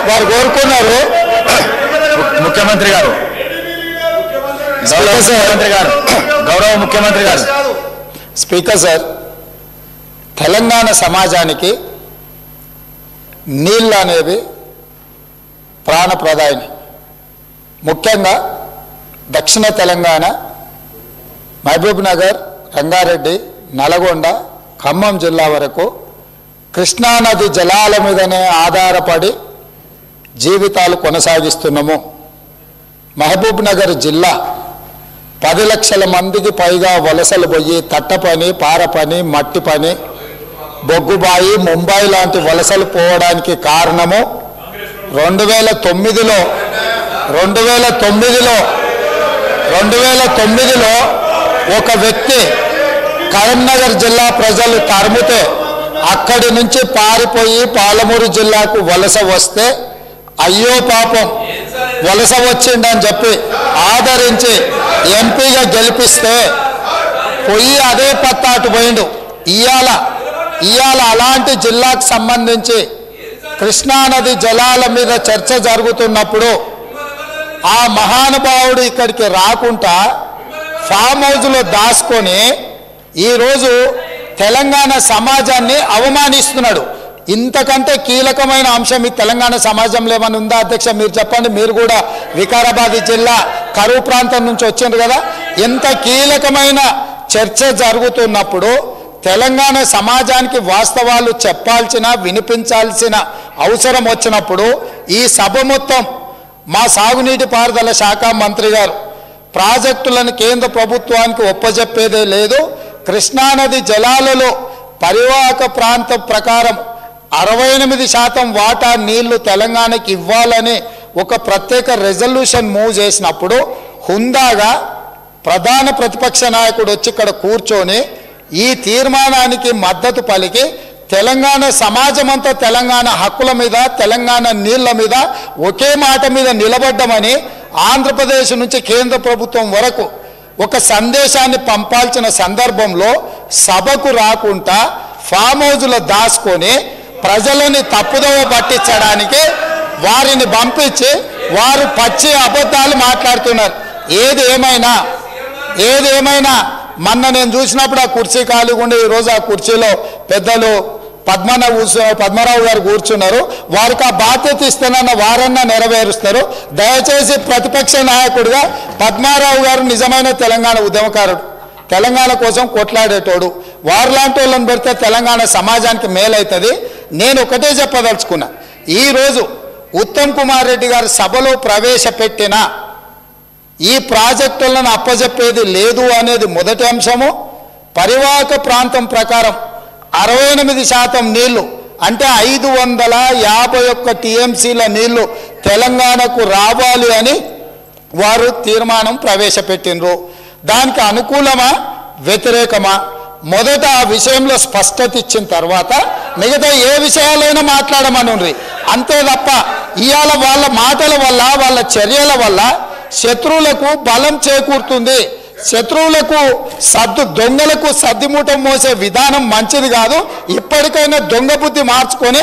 వారు కోరుకున్నారు ముఖ్యమంత్రి గారు గౌరవ ముఖ్యమంత్రి గారు స్పీకర్ సార్, తెలంగాణ సమాజానికి నీళ్ళు అనేవి ప్రాణప్రదాయిని. ముఖ్యంగా దక్షిణ తెలంగాణ మహబూబ్ నగర్, రంగారెడ్డి, నల్గొండ, ఖమ్మం జిల్లా వరకు కృష్ణానది జలాల మీదనే ఆధారపడి జీవితాలు కొనసాగిస్తున్నాము. మహబూబ్ నగర్ జిల్లా 10 లక్షల మందికి పైగా వలసలు పోయి తట్ట పని, పార పని, మట్టి పని, బొగ్గుబాయి, ముంబై లాంటి వలసలు పోవడానికి కారణము 2009లో ఒక వ్యక్తి కరీంనగర్ జిల్లా ప్రజలు తరుముతే అక్కడి నుంచి పారిపోయి పాలమూరు జిల్లాకు వలస వస్తే అయ్యో పాపం వలస వచ్చిండని చెప్పి ఆదరించి ఎంపీగా గెలిపిస్తే పోయి అదే పత్తాటు పోయిండు. ఇవాళ అలాంటి జిల్లాకు సంబంధించి కృష్ణానది జలాల మీద చర్చ జరుగుతున్నప్పుడు ఆ మహానుభావుడు ఇక్కడికి రాకుండా ఫామ్ హౌస్లో దాచుకొని ఈరోజు తెలంగాణ సమాజాన్ని అవమానిస్తున్నాడు. ఇంతకంటే కీలకమైన అంశం ఈ తెలంగాణ సమాజంలో ఏమైనా ఉందా అధ్యక్ష? మీరు చెప్పండి. మీరు కూడా వికారాబాద్ జిల్లా కరువు ప్రాంతం నుంచి వచ్చిండ్రు కదా. ఎంత కీలకమైన చర్చ జరుగుతున్నప్పుడు తెలంగాణ సమాజానికి వాస్తవాలు చెప్పాల్సిన, వినిపించాల్సిన అవసరం వచ్చినప్పుడు ఈ సభ మొత్తం మా సాగునీటి పారుదల శాఖ మంత్రి గారు ప్రాజెక్టులను కేంద్ర ప్రభుత్వానికి ఒప్పజెప్పేదే లేదు, కృష్ణానది జలాలలో పరివాహక ప్రాంతం ప్రకారం 68% వాటా నీళ్లు తెలంగాణకి ఇవ్వాలని ఒక ప్రత్యేక రెజల్యూషన్ మూవ్ చేసినప్పుడు హుందాగా ప్రధాన ప్రతిపక్ష నాయకుడు వచ్చి ఇక్కడ కూర్చొని ఈ తీర్మానానికి మద్దతు పలికి తెలంగాణ సమాజమంతా తెలంగాణ హక్కుల మీద, తెలంగాణ నీళ్ల మీద ఒకే మాట మీద నిలబడ్డమని ఆంధ్రప్రదేశ్ నుంచి కేంద్ర ప్రభుత్వం వరకు ఒక సందేశాన్ని పంపాల్సిన సందర్భంలో సభకు రాకుండా ఫామ్ హౌస్లో దాచుకొని ప్రజలని తప్పుదోవ పట్టించడానికి వారిని పంపించి వారు పచ్చి అబద్ధాలు మాట్లాడుతున్నారు. ఏది ఏమైనా మొన్న నేను చూసినప్పుడు ఆ కుర్చీ ఖాళీగా ఉండి ఈరోజు ఆ కుర్చీలో పెద్దలు పద్మరావు గారు కూర్చున్నారు. వారికి ఆ బాధ్యత ఇస్తానన్న వారన్నా నెరవేరుస్తారు. దయచేసి ప్రతిపక్ష నాయకుడిగా పద్మారావు గారు నిజమైన తెలంగాణ ఉద్యమకారుడు, తెలంగాణ కోసం కొట్లాడేటోడు. వారిలాంటి వాళ్ళని పెడితే తెలంగాణ సమాజానికి మేలవుతుంది. నేను ఒకటే చెప్పదలుచుకున్నా, ఈరోజు ఉత్తమ్ కుమార్ రెడ్డి గారు సభలో ప్రవేశపెట్టిన ఈ ప్రాజెక్టులను అప్పజెప్పేది లేదు అనేది మొదటి అంశము. పరివాహక ప్రాంతం ప్రకారం 68% నీళ్లు అంటే 551 టీఎంసీల నీళ్లు తెలంగాణకు రావాలి అని వారు తీర్మానం ప్రవేశపెట్టినరు. దానికి అనుకూలమా వ్యతిరేకమా మొదట ఆ విషయంలో స్పష్టత ఇచ్చిన తర్వాత మిగతా ఏ విషయాలైనా మాట్లాడమనుండ్రి. అంతే తప్ప ఇవాళ వాళ్ళ మాటల వల్ల, వాళ్ళ చర్యల వల్ల శత్రువులకు బలం చేకూరుతుంది. శత్రువులకు దొంగలకు సద్దిమూటం మోసే విధానం మంచిది కాదు. ఇప్పటికైనా దొంగ బుద్ధి మార్చుకొని